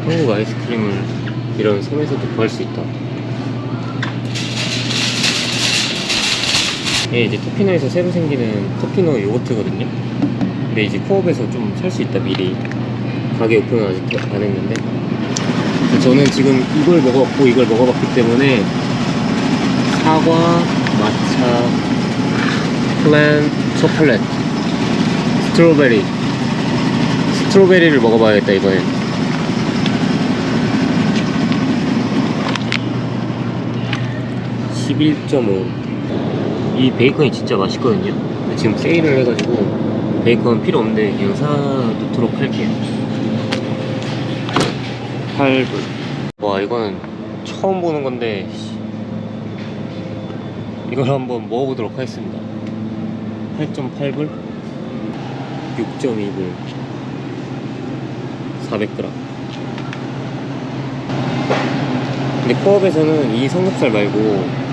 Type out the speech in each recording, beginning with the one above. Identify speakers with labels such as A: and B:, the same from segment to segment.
A: 한국 아이스크림을 이런 섬에서도 구할 수 있다. 이게 이제 토피노에서 새로 생기는 토피노 요거트거든요. 근데 이제 코업에서 좀 살 수 있다. 미리 가게 오픈은 아직 안 했는데, 저는 지금 이걸 먹어봤고 이걸 먹어봤기 때문에 사과, 마차, 플랜, 초콜릿, 스트로베리를 먹어봐야겠다 이번엔. (11.5) 이 베이컨이 진짜 맛있거든요. 지금 세일을 해가지고 베이컨 필요 없는데 그냥 사놓도록 할게요. 8불. 와, 이거는 처음 보는 건데 이걸 한번 먹어보도록 하겠습니다. 8.8불, 6.2불, 400g. 근데 코업에서는 이 삼겹살 말고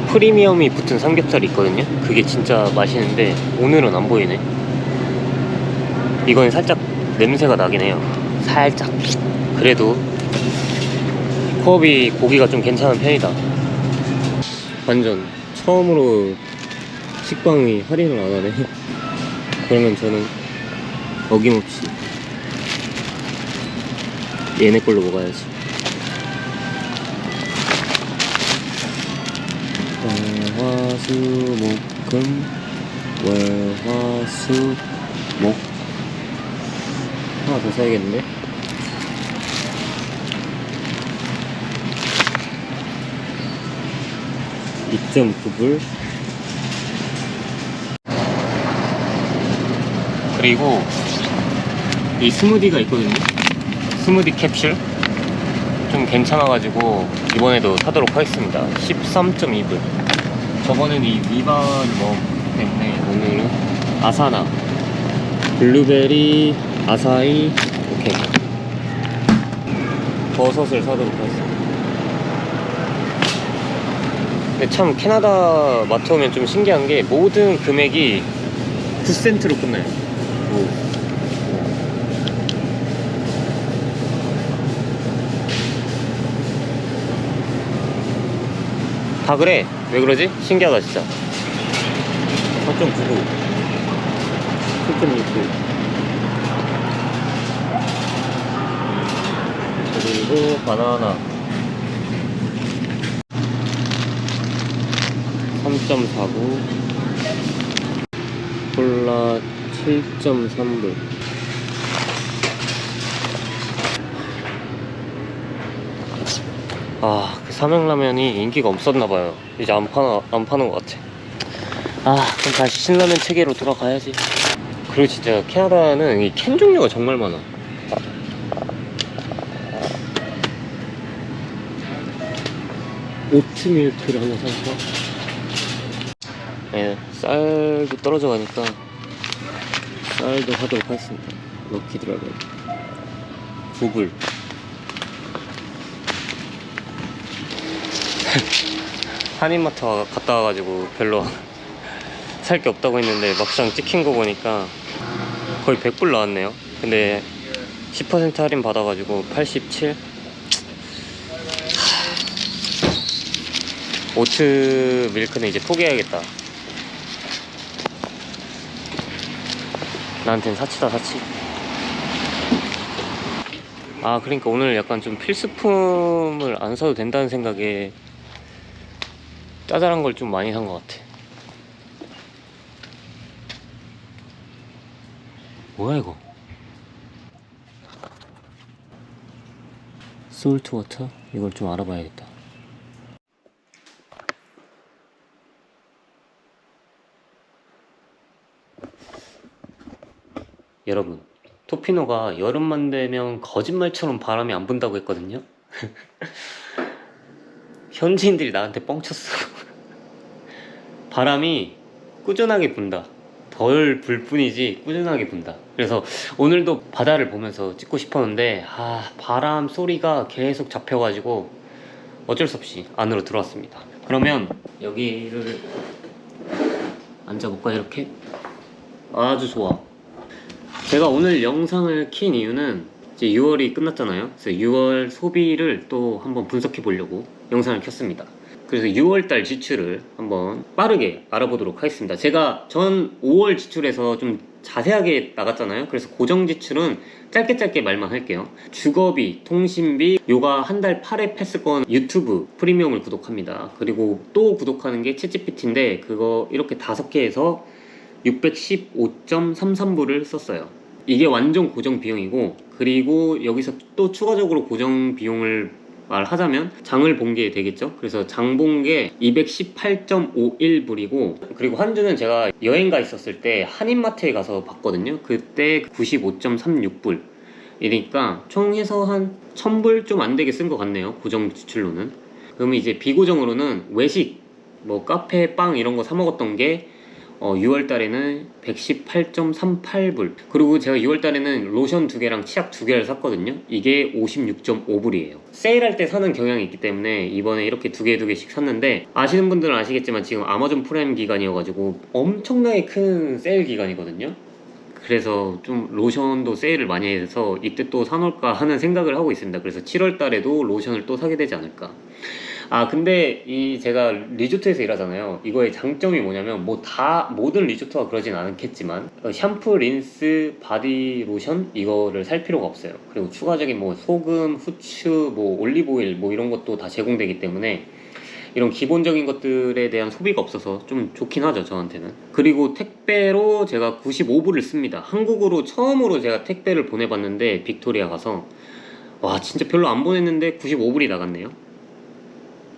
A: 프리미엄이 붙은 삼겹살이 있거든요. 그게 진짜 맛있는데 오늘은 안 보이네. 이건 살짝 냄새가 나긴 해요. 살짝. 그래도 코업이 고기가 좀 괜찮은 편이다. 완전 처음으로 식빵이 할인을 안 하네. 그러면 저는 어김없이 얘네 걸로 먹어야지. 화수목금 월화수목. 하나 더 사야겠는데? (2.9불) 그리고 이 스무디가 있거든요. 스무디 캡슐 좀 괜찮아가지고 이번에도 사도록 하겠습니다. 13.2불. 저번에는 이 위반 먹었기 때문에 오늘은 아사나, 블루베리, 아사히, 오케이. 버섯을 사도록 하겠습니다. 근데 참 캐나다 마트 오면 좀 신기한 게 모든 금액이 9센트로 끝나요. 다 그래. 왜 그러지? 신기하다 진짜. 4.99, 7.69. 그리고 바나나 3.49, 콜라 7.3불. 아, 그 삼양라면이 인기가 없었나봐요. 이제 안 파는 것 같아. 아, 그럼 다시 신라면 체계로 돌아가야지. 그리고 진짜 캐나다는 이 캔 종류가 정말 많아. 오트밀크를 하나 살까? 네, 쌀도 떨어져 가니까 쌀도 하도록 하겠습니다. 럭키 드라곤 9불. 한인마트 갔다 와가지고 별로 살 게 없다고 했는데 막상 찍힌 거 보니까 거의 100불 나왔네요. 근데 10% 할인 받아가지고 87. 오트 밀크는 이제 포기해야겠다. 나한텐 사치다, 사치. 아, 그러니까 오늘 약간 좀 필수품을 안 사도 된다는 생각에 짜잘한 걸 좀 많이 산 것 같아. 뭐야 이거? 솔트 워터? 이걸 좀 알아봐야겠다. 여러분, 토피노가 여름만 되면 거짓말처럼 바람이 안 분다고 했거든요. 현지인들이 나한테 뻥쳤어. 바람이 꾸준하게 분다. 덜 불 뿐이지 꾸준하게 분다. 그래서 오늘도 바다를 보면서 찍고 싶었는데 바람 소리가 계속 잡혀가지고 어쩔 수 없이 안으로 들어왔습니다. 그러면 여기를 앉아볼까? 이렇게? 아주 좋아. 제가 오늘 영상을 킨 이유는 이제 6월이 끝났잖아요. 그래서 6월 소비를 또 한번 분석해 보려고 영상을 켰습니다. 그래서 6월달 지출을 한번 빠르게 알아보도록 하겠습니다. 제가 전 5월 지출에서 좀 자세하게 나갔잖아요. 그래서 고정 지출은 짧게 말만 할게요. 주거비, 통신비, 요가 한 달 8회 패스권, 유튜브 프리미엄을 구독합니다. 그리고 또 구독하는 게 챗GPT인데 그거 이렇게 5개 해서 615.33불을 썼어요. 이게 완전 고정 비용이고, 그리고 여기서 또 추가적으로 고정 비용을 말하자면 장을 본 게 되겠죠. 그래서 장 본 게 218.51불이고, 그리고 환주는 제가 여행 가 있었을 때 한인마트에 가서 봤거든요. 그때 95.36불 이니까 총 해서 한 1000불 좀 안 되게 쓴 것 같네요, 고정 지출로는. 그러면 이제 비고정으로는 외식, 뭐 카페, 빵 이런 거 사 먹었던 게 6월 달에는 118.38불. 그리고 제가 6월 달에는 로션 2개랑 치약 2개를 샀거든요. 이게 56.5불이에요. 세일할 때 사는 경향이 있기 때문에 이번에 이렇게 2개씩 샀는데, 아시는 분들은 아시겠지만 지금 아마존 프라임 기간이어가지고 엄청나게 큰 세일 기간이거든요. 그래서 좀 로션도 세일을 많이 해서 이때 또 사놓을까 하는 생각을 하고 있습니다. 그래서 7월 달에도 로션을 또 사게 되지 않을까. 아, 근데 이 제가 리조트에서 일하잖아요. 이거의 장점이 뭐냐면 뭐 다 모든 리조트가 그러진 않겠지만 샴푸, 린스, 바디 로션 이거를 살 필요가 없어요. 그리고 추가적인 뭐 소금, 후추, 뭐 올리브오일 뭐 이런 것도 다 제공되기 때문에 이런 기본적인 것들에 대한 소비가 없어서 좀 좋긴 하죠, 저한테는. 그리고 택배로 제가 95불을 씁니다. 한국으로 처음으로 제가 택배를 보내봤는데 빅토리아 가서 와, 진짜 별로 안 보냈는데 95불이 나갔네요.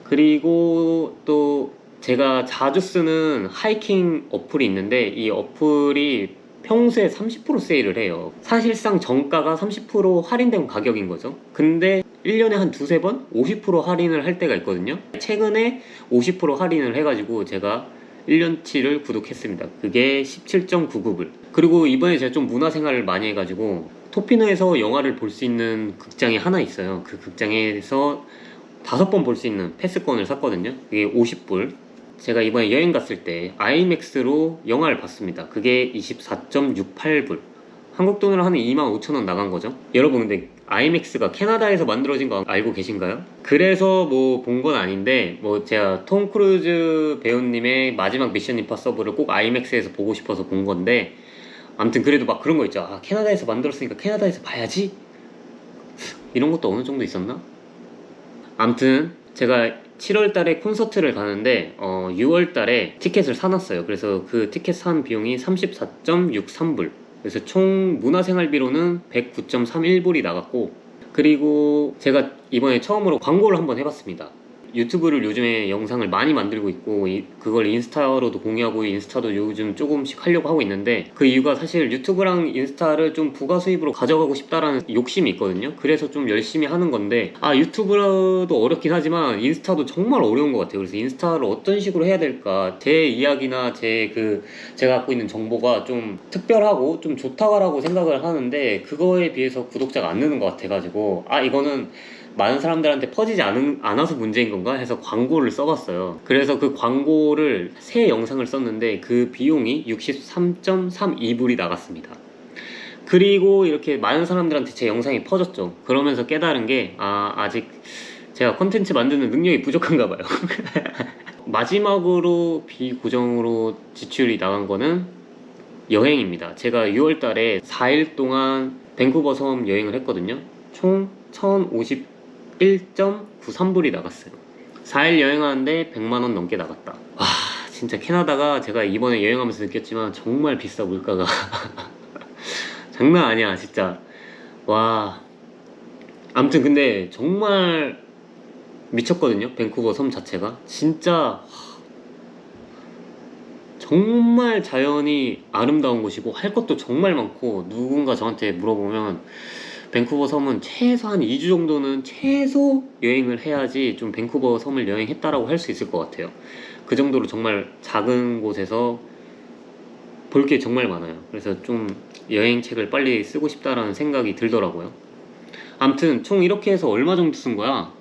A: 그리고 또 제가 자주 쓰는 하이킹 어플이 있는데 이 어플이 평소에 30% 세일을 해요. 사실상 정가가 30% 할인된 가격인 거죠. 근데 1년에 한 두세 번 50% 할인을 할 때가 있거든요. 최근에 50% 할인을 해가지고 제가 1년치를 구독했습니다. 그게 17.99불. 그리고 이번에 제가 좀 문화생활을 많이 해가지고 토피노에서 영화를 볼 수 있는 극장이 하나 있어요. 그 극장에서 5번 볼 수 있는 패스권을 샀거든요. 그게 50불. 제가 이번에 여행 갔을 때 아이맥스로 영화를 봤습니다. 그게 24.68불. 한국 돈으로 한 25,000원 나간 거죠. 여러분, 근데 아이맥스가 캐나다에서 만들어진 거 알고 계신가요? 그래서 뭐 본 건 아닌데, 뭐 제가 톰 크루즈 배우님의 마지막 미션 임파서블을 꼭 아이맥스에서 보고 싶어서 본 건데, 아무튼 그래도 막 그런 거 있죠. 아, 캐나다에서 만들었으니까 캐나다에서 봐야지? 이런 것도 어느 정도 있었나? 아무튼 제가 7월 달에 콘서트를 가는데 6월 달에 티켓을 사놨어요. 그래서 그 티켓 산 비용이 34.63불. 그래서 총 문화생활비로는 109.31불이 나갔고, 그리고 제가 이번에 처음으로 광고를 한번 해봤습니다. 유튜브를 요즘에 영상을 많이 만들고 있고 그걸 인스타로도 공유하고 인스타도 요즘 조금씩 하려고 하고 있는데, 그 이유가 사실 유튜브랑 인스타를 좀 부가 수입으로 가져가고 싶다라는 욕심이 있거든요. 그래서 좀 열심히 하는 건데, 아, 유튜브도 어렵긴 하지만 인스타도 정말 어려운 것 같아요. 그래서 인스타를 어떤 식으로 해야 될까, 제 이야기나 제가 갖고 있는 정보가 좀 특별하고 좀 좋다고 생각을 하는데 그거에 비해서 구독자가 안 느는 것 같아가지고, 아, 이거는 많은 사람들한테 퍼지지 않아서 문제인 건가 해서 광고를 써봤어요. 그래서 그 광고를 새 영상을 썼는데 그 비용이 63.32불이 나갔습니다. 그리고 이렇게 많은 사람들한테 제 영상이 퍼졌죠. 그러면서 깨달은 게, 아직 제가 콘텐츠 만드는 능력이 부족한가 봐요. 마지막으로 비고정으로 지출이 나간 거는 여행입니다. 제가 6월 달에 4일 동안 밴쿠버 섬 여행을 했거든요. 총 1,051.93불이 나갔어요. 4일 여행하는데 100만원 넘게 나갔다. 와, 진짜 캐나다가 제가 이번에 여행하면서 느꼈지만 정말 비싸, 물가가. 장난 아니야, 진짜. 와. 아무튼 근데 정말 미쳤거든요, 밴쿠버 섬 자체가. 진짜 정말 자연이 아름다운 곳이고 할 것도 정말 많고, 누군가 저한테 물어보면 밴쿠버 섬은 최소 한 2주 정도는 최소 여행을 해야지 좀 밴쿠버 섬을 여행했다라고 할 수 있을 것 같아요. 그 정도로 정말 작은 곳에서 볼 게 정말 많아요. 그래서 좀 여행책을 빨리 쓰고 싶다라는 생각이 들더라고요. 아무튼 총 이렇게 해서 얼마 정도 쓴 거야?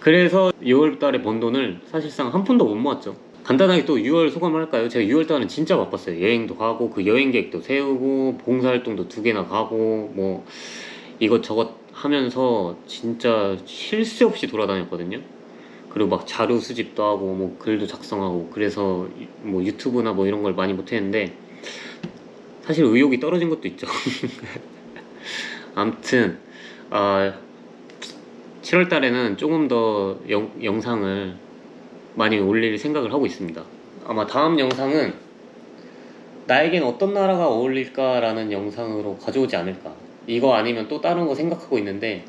A: 그래서 6월 달에 번 돈을 사실상 한 푼도 못 모았죠. 간단하게 또 6월 소감을 할까요? 제가 6월 달은 진짜 바빴어요. 여행도 가고 그 여행 계획도 세우고 봉사활동도 2개나 가고 뭐 이것저것 하면서 진짜 쉴 새 없이 돌아다녔거든요. 그리고 막 자료 수집도 하고 뭐 글도 작성하고 그래서 뭐 유튜브나 뭐 이런 걸 많이 못했는데 사실 의욕이 떨어진 것도 있죠. 아무튼 7월 달에는 조금 더 영상을 많이 올릴 생각을 하고 있습니다. 아마 다음 영상은 나에겐 어떤 나라가 어울릴까라는 영상으로 가져오지 않을까. 이거 아니면 또 다른 거 생각하고 있는데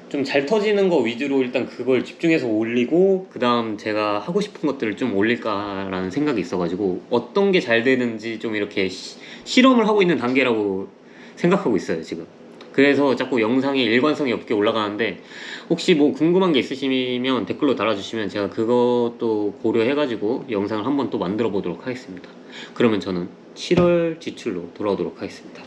A: 좀 잘 터지는 거 위주로 일단 그걸 집중해서 올리고 그 다음 제가 하고 싶은 것들을 좀 올릴까라는 생각이 있어가지고 어떤 게 잘 되는지 좀 이렇게 실험을 하고 있는 단계라고 생각하고 있어요 지금. 그래서 자꾸 영상이 일관성이 없게 올라가는데 혹시 뭐 궁금한 게 있으시면 댓글로 달아주시면 제가 그것도 고려해가지고 영상을 한번 또 만들어 보도록 하겠습니다. 그러면 저는 7월 지출로 돌아오도록 하겠습니다.